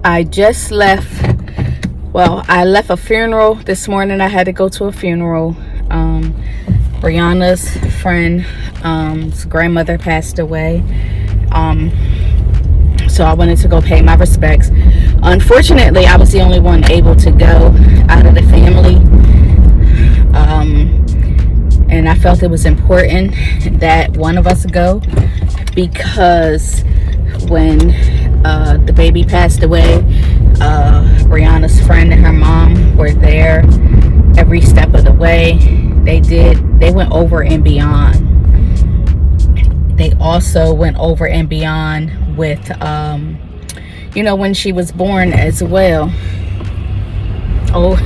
I just left. Well, I left a funeral this morning. I had to go to a funeral. Brianna's friend's grandmother passed away. So I wanted to go pay my respects. Unfortunately, I was the only one able to go out of the family. And I felt it was important that one of us go, because when the baby passed away, Brianna's friend and her mom were there every step of the way. They went over and beyond. They also went over and beyond with when she was born as well. Oh,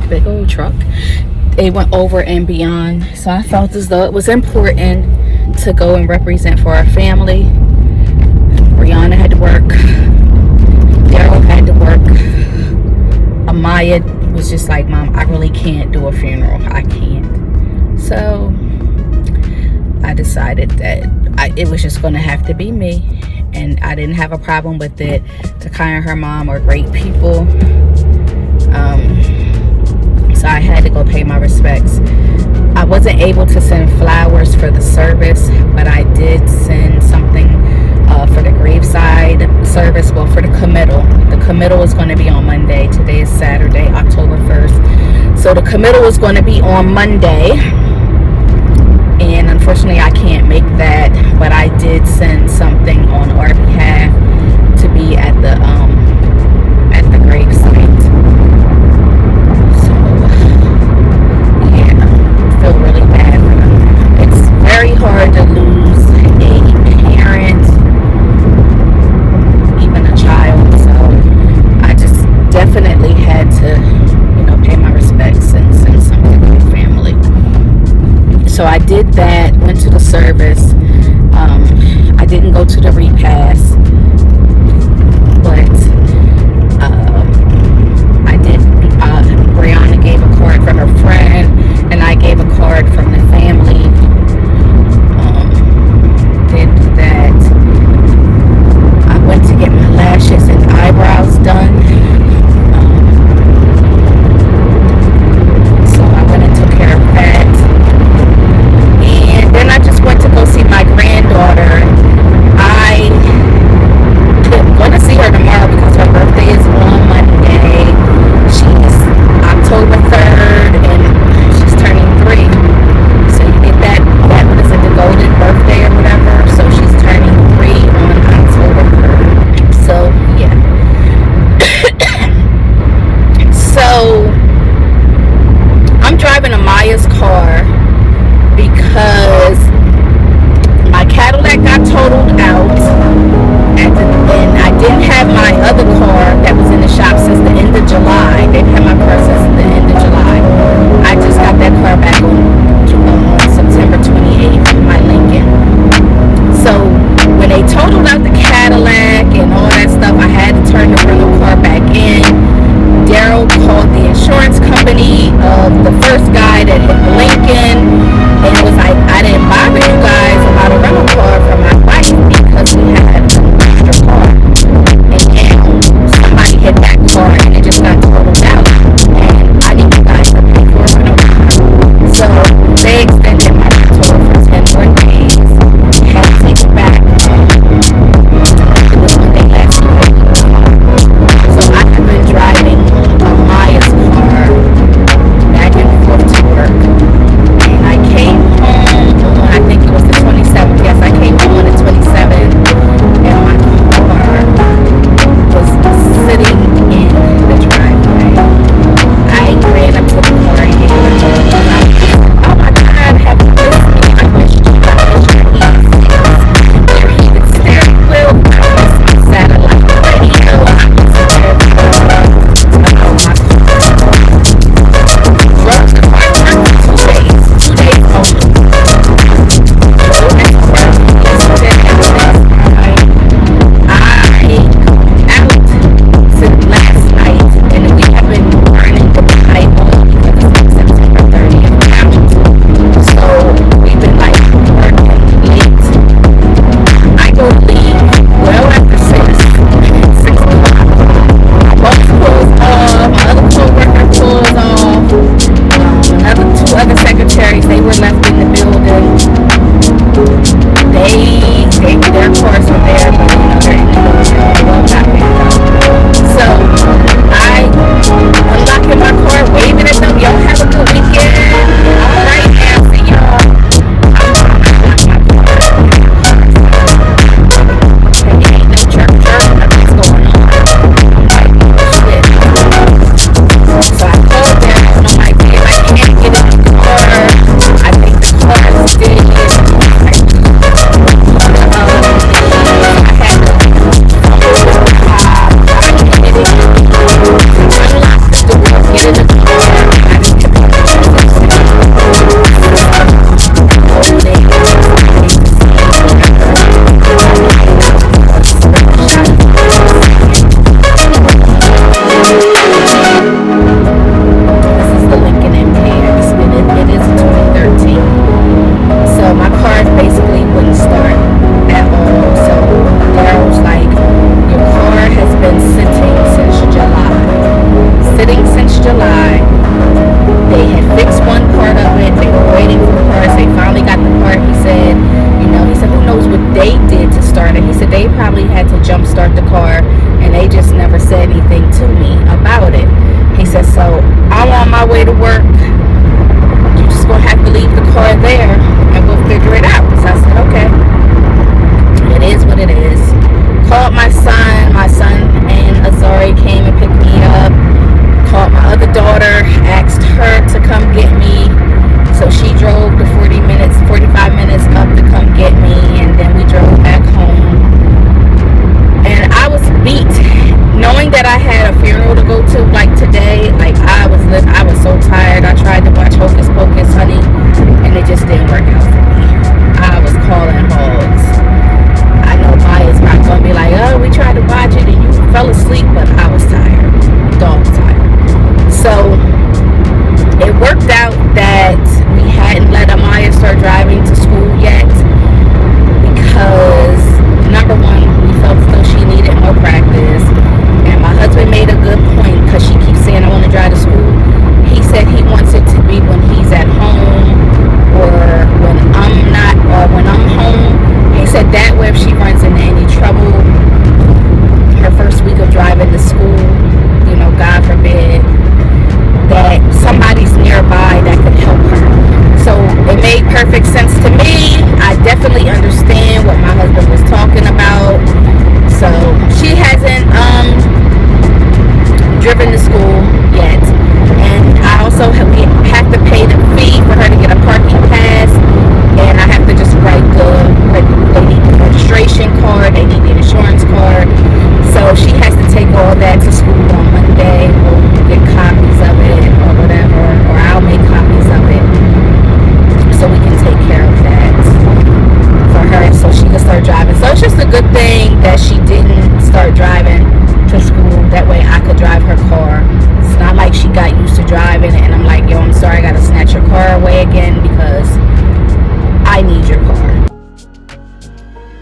big old truck. They went over and beyond. So I felt as though it was important to go and represent for our family. Brianna had to work. Daryl had to work. Amaya was just like, Mom, I really can't do a funeral. I can't. So I decided that it was just going to have to be me. And I didn't have a problem with it. Takai and her mom are great people. So I had to go pay my respects. I wasn't able to send flowers for the service, but I did send something for the graveside service. Well, for the committal. The committal is going to be on Monday. Today is Saturday, October 1st. So the committal is going to be on Monday. And unfortunately, I can't make that. But I did send something on our behalf to be at the gravesite. So, yeah, I feel really bad for them. It's very hard to lose a parent, even a child. So I just definitely had to, pay my respects and send something to the family. So I did that, went to the service. I didn't go to the repast, but I did. Brianna gave a card from her friend, and I gave a card from the family. Did that. I went to get my lashes and eyebrows done. So I went and took care of that. And then I just went to go see my granddaughter. I'm going to see her tomorrow because her birthday is on Monday. She's October 3rd and she's turning 3. So you get that what is it, the golden birthday or whatever. So she's turning 3 on October 3rd. So yeah. So I'm driving Amaya's car because my Cadillac got totaled out, and I didn't have my other car that was in the shop since the end of July. They've had my car since the end of July. I just got that car back on September 28th, my Lincoln. So when they totaled out the Cadillac and all that stuff, I had to turn the rental car back in. Daryl called the insurance company of the first guy that hit the Lincoln, and it was like, I didn't bother you guys about a rental car for my wife because we had an extra car. And now somebody hit that car and it just got totaled out. And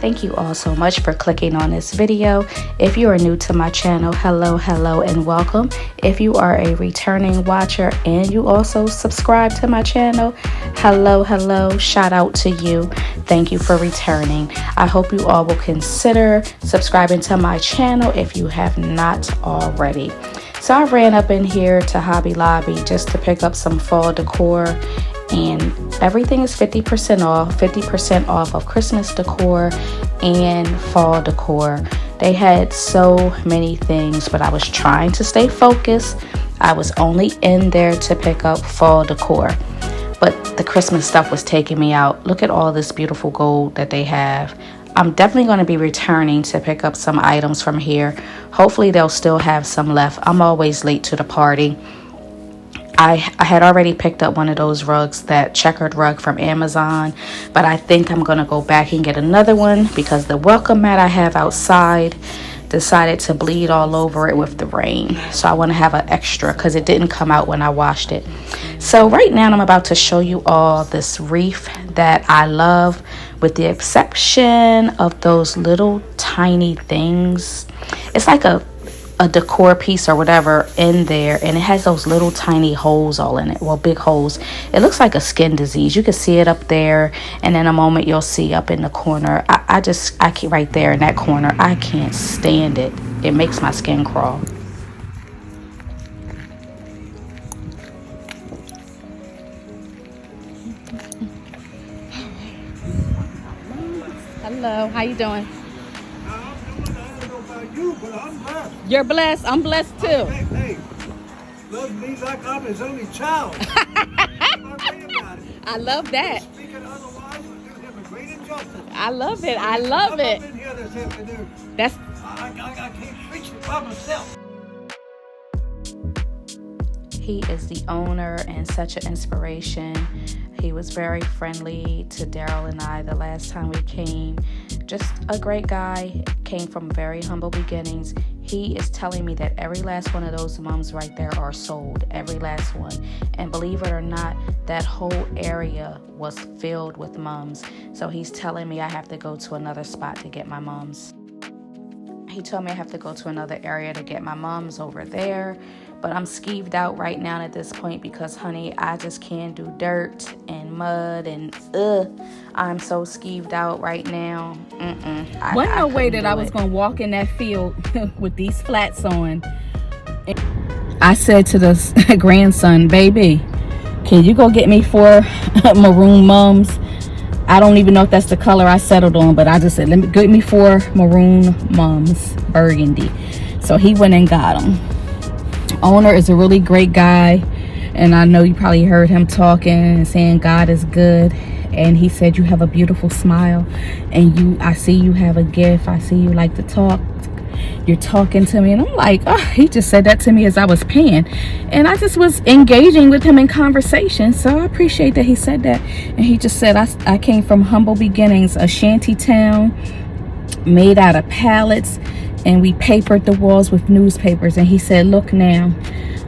Thank you all so much for clicking on this video. If you are new to my channel, hello, and welcome. If you are a returning watcher and you also subscribe to my channel, hello, shout out to you. Thank you for returning. I hope you all will consider subscribing to my channel if you have not already. So I ran up in here to Hobby Lobby just to pick up some fall decor, and everything is 50% off of Christmas decor and fall decor. They had so many things, but I was trying to stay focused. I was only in there to pick up fall decor, but the Christmas stuff was taking me out. Look at all this beautiful gold that they have. I'm definitely going to be returning to pick up some items from here. Hopefully they'll still have some left. I'm always late to the party. I had already picked up one of those rugs, that checkered rug from Amazon, but I think I'm going to go back and get another one because the welcome mat I have outside decided to bleed all over it with the rain. So I want to have an extra because it didn't come out when I washed it. So right now I'm about to show you all this wreath that I love, with the exception of those little tiny things. It's like a decor piece or whatever in there, and it has those little tiny holes all in it. Well, big holes. It looks like a skin disease. You can see it up there, and in a moment you'll see up in the corner. I can't, right there in that corner. I can't stand it. It makes my skin crawl. Hello, how you doing? But I'm blessed. You're blessed. I'm blessed too. Hey, love me like I'm his only child. I love that. Speaking otherwise will do him a great injustice. I love it. I love it. I'm in here this afternoon. That's. I can't preach it by myself. He is the owner and such an inspiration. He was very friendly to Daryl and I the last time we came. Just a great guy, came from very humble beginnings. He is telling me that every last one of those mums right there are sold, every last one. And believe it or not, that whole area was filled with mums. So he's telling me I have to go to another spot to get my mums. He told me I have to go to another area to get my mums over there. But I'm skeeved out right now at this point because, honey, I just can't do dirt and mud and I'm so skeeved out right now. Wasn't no way that I was going to walk in that field with these flats on. I said to the grandson, baby, can you go get me 4 maroon mums? I don't even know if that's the color I settled on, but I just said, let me get me 4 maroon mums, burgundy. So he went and got them. Owner is a really great guy, and I know you probably heard him talking and saying God is good, and he said you have a beautiful smile, and I see you have a gift. I see you like to talk. You're talking to me, and I'm like, oh, he just said that to me as I was paying, and I just was engaging with him in conversation. So I appreciate that he said that. And he just said, I came from humble beginnings, a shanty town made out of pallets, and we papered the walls with newspapers. And he said, look now,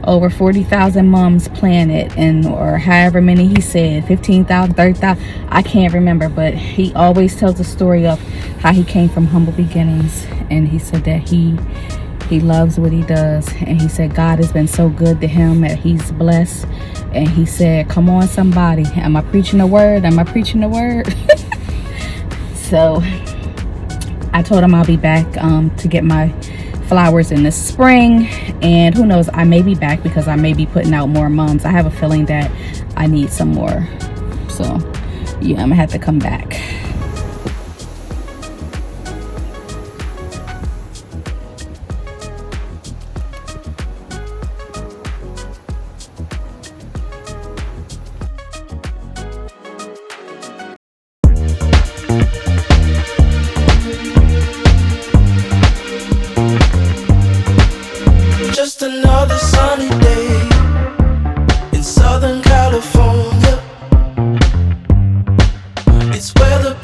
over 40,000 mums planted, and or however many he said, 15,000, 30,000, I can't remember, but he always tells the story of how he came from humble beginnings. And he said that he loves what he does, and he said God has been so good to him, that he's blessed. And he said, come on somebody, am I preaching the word? Am I preaching the word? So I told him I'll be back to get my flowers in the spring, and who knows, I may be back because I may be putting out more mums. I have a feeling that I need some more, so yeah, I'm gonna have to come back. Just another sunny day in Southern California. It's where the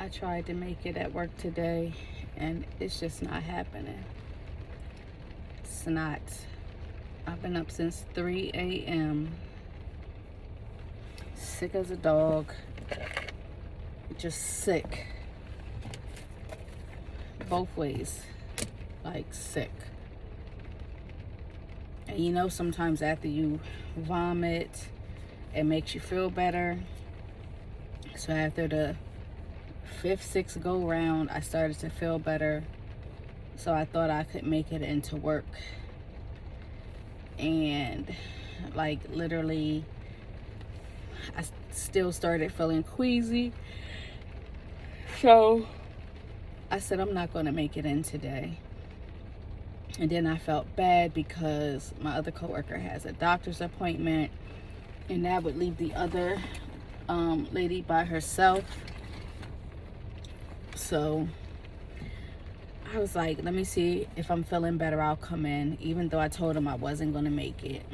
I tried to make it at work today, and it's just not happening. It's not. I've been up since 3 a.m. Sick as a dog. Just sick. Both ways. Like sick. And you know, sometimes after you vomit, it makes you feel better. So after the 5th, 6th go round, I started to feel better. So I thought I could make it into work. And like literally, I still started feeling queasy. So I said, I'm not going to make it in today. And then I felt bad because my other coworker has a doctor's appointment, and that would leave the other lady by herself. So I was like, let me see if I'm feeling better, I'll come in, even though I told him I wasn't going to make it.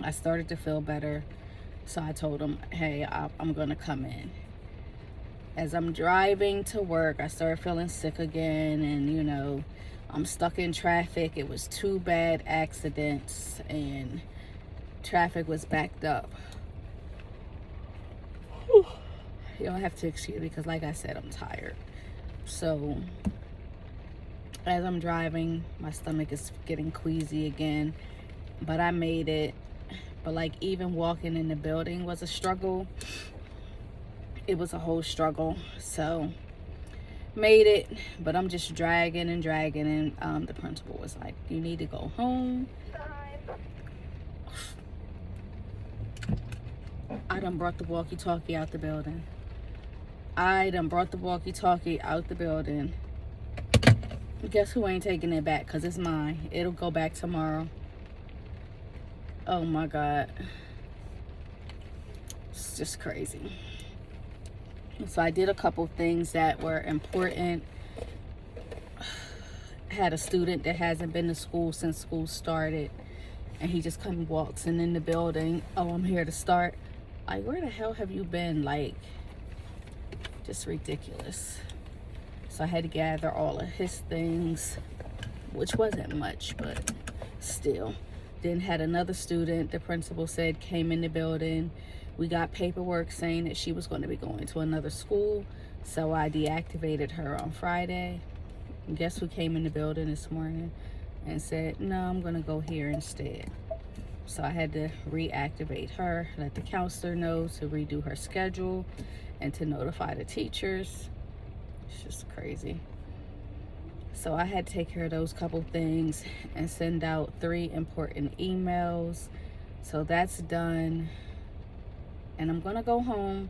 I started to feel better, so I told him, hey, I'm going to come in. As I'm driving to work, I started feeling sick again, and you know, I'm stuck in traffic. It was 2 bad accidents, and traffic was backed up. Whew. You'll have to excuse me because, like I said, I'm tired. So as I'm driving, my stomach is getting queasy again, but I made it. But like, even walking in the building was a struggle. It was a whole struggle. So made it, but I'm just dragging, and the principal was like, you need to go home. I done brought the walkie-talkie out the building. Guess who ain't taking it back? Because it's mine. It'll go back tomorrow. Oh my God. It's just crazy. So I did a couple things that were important. Had a student that hasn't been to school since school started, and he just comes and walks in the building. Oh, I'm here to start. Like, where the hell have you been? Like, just ridiculous. So I had to gather all of his things, which wasn't much, but still. Then had another student, the principal said, came in the building. We got paperwork saying that she was going to be going to another school, so I deactivated her on Friday. And guess who came in the building this morning and said, no, I'm going to go here instead. So I had to reactivate her, let the counselor know to redo her schedule, and to notify the teachers. It's just crazy. So I had to take care of those couple things and send out 3 important emails. So that's done. And I'm gonna go home.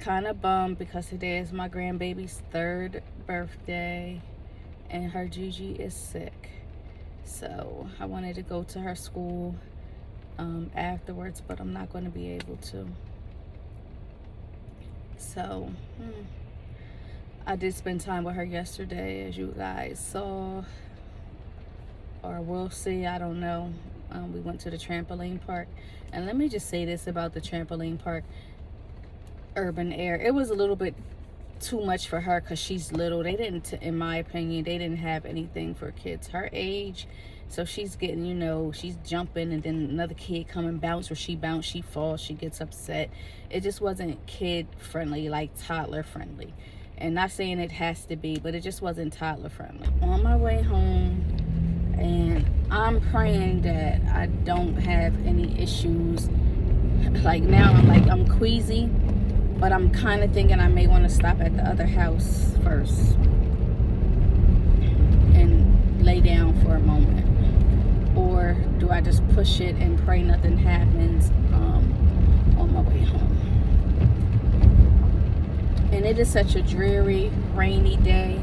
Kind of bummed because today is my grandbaby's 3rd birthday, and her Gigi is sick. So I wanted to go to her school afterwards, but I'm not going to be able to. So I did spend time with her yesterday, as you guys saw, or will see, I don't know. We went to the trampoline park, and let me just say this about the trampoline park. Urban Air, it was a little bit too much for her because she's little. They didn't, in my opinion, they didn't have anything for kids her age. So she's getting, you know, she's jumping, and then another kid come and bounce, or she bounce, she falls, she gets upset. It just wasn't kid friendly, like toddler friendly. And not saying it has to be, but it just wasn't toddler friendly. On my way home, and I'm praying that I don't have any issues. Like now I'm queasy, but I'm kind of thinking I may want to stop at the other house first and lay down for a moment. Or do I just push it and pray nothing happens on my way home? And it is such a dreary, rainy day,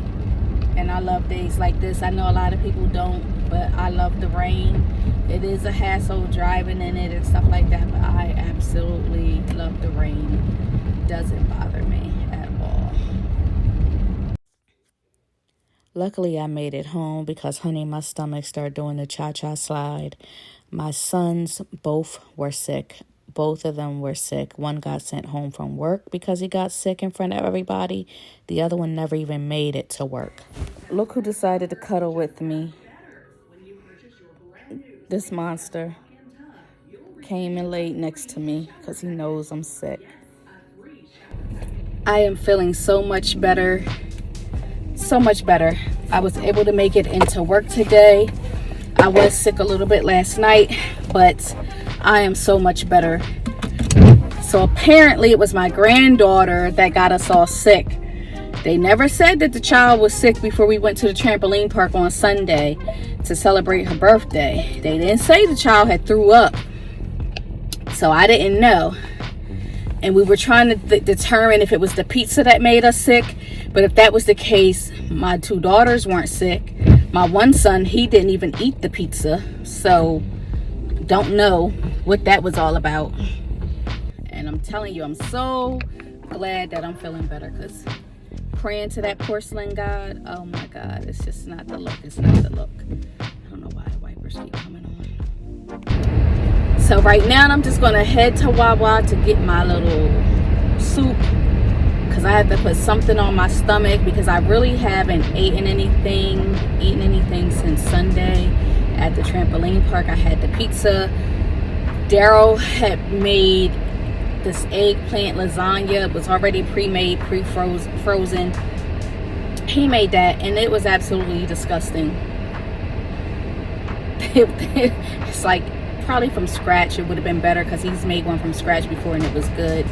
and I love days like this. I know a lot of people don't, but I love the rain. It is a hassle driving in it and stuff like that, but I absolutely love the rain. It doesn't bother me at all. Luckily, I made it home because, honey, my stomach started doing the cha-cha slide. My sons both were sick. both of them were sick. One got sent home from work because he got sick in front of everybody. The other one never even made it to work. Look who decided to cuddle with me. This monster came and laid next to me because he knows I'm sick. I am feeling so much better. So much better. I was able to make it into work today. I was sick a little bit last night, but I am so much better. So apparently it was my granddaughter that got us all sick. They never said that the child was sick before we went to the trampoline park on Sunday to celebrate her birthday. They didn't say the child had threw up. So I didn't know. And we were trying to determine if it was the pizza that made us sick. But if that was the case, my 2 daughters weren't sick. My one son, he didn't even eat the pizza. So don't know what that was all about. And I'm telling you, I'm so glad that I'm feeling better, because praying to that porcelain god, oh my God, it's just not the look. It's not the look. I don't know why the wipers keep coming on. So right now I'm just going to head to Wawa to get my little soup, because I have to put something on my stomach, because I really haven't eaten anything since Sunday at the trampoline park. I had the pizza. Daryl had made this eggplant lasagna. It was already pre-made, frozen. He made that, and it was absolutely disgusting. It's like probably from scratch it would have been better, because he's made one from scratch before and it was good,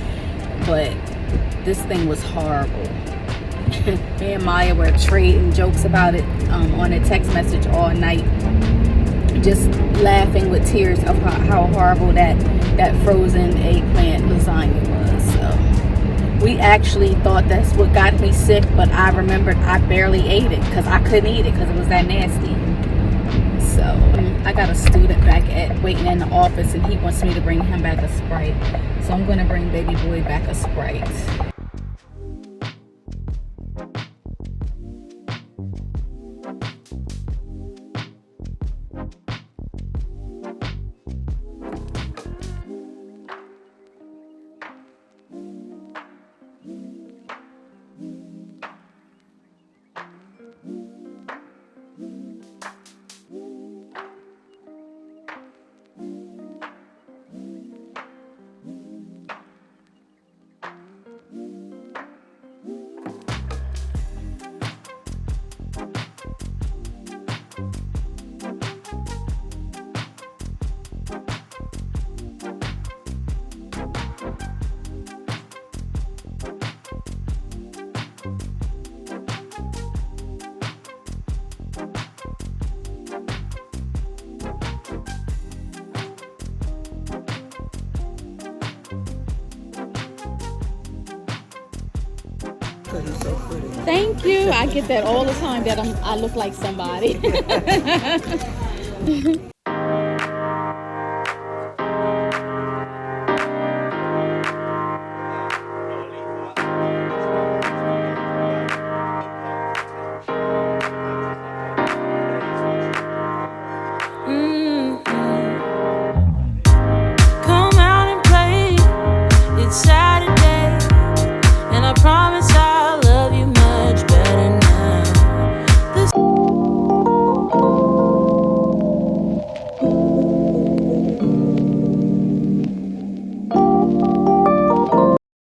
but this thing was horrible. Me and Maya were trading jokes about it on a text message all night, just laughing with tears of how horrible that frozen eggplant lasagna was. So we actually thought that's what got me sick, but I remembered I barely ate it because I couldn't eat it because it was that nasty. So I got a student waiting in the office, and he wants me to bring him back a Sprite. So I'm going to bring baby boy back a Sprite. Thank you. I get that all the time, that I look like somebody.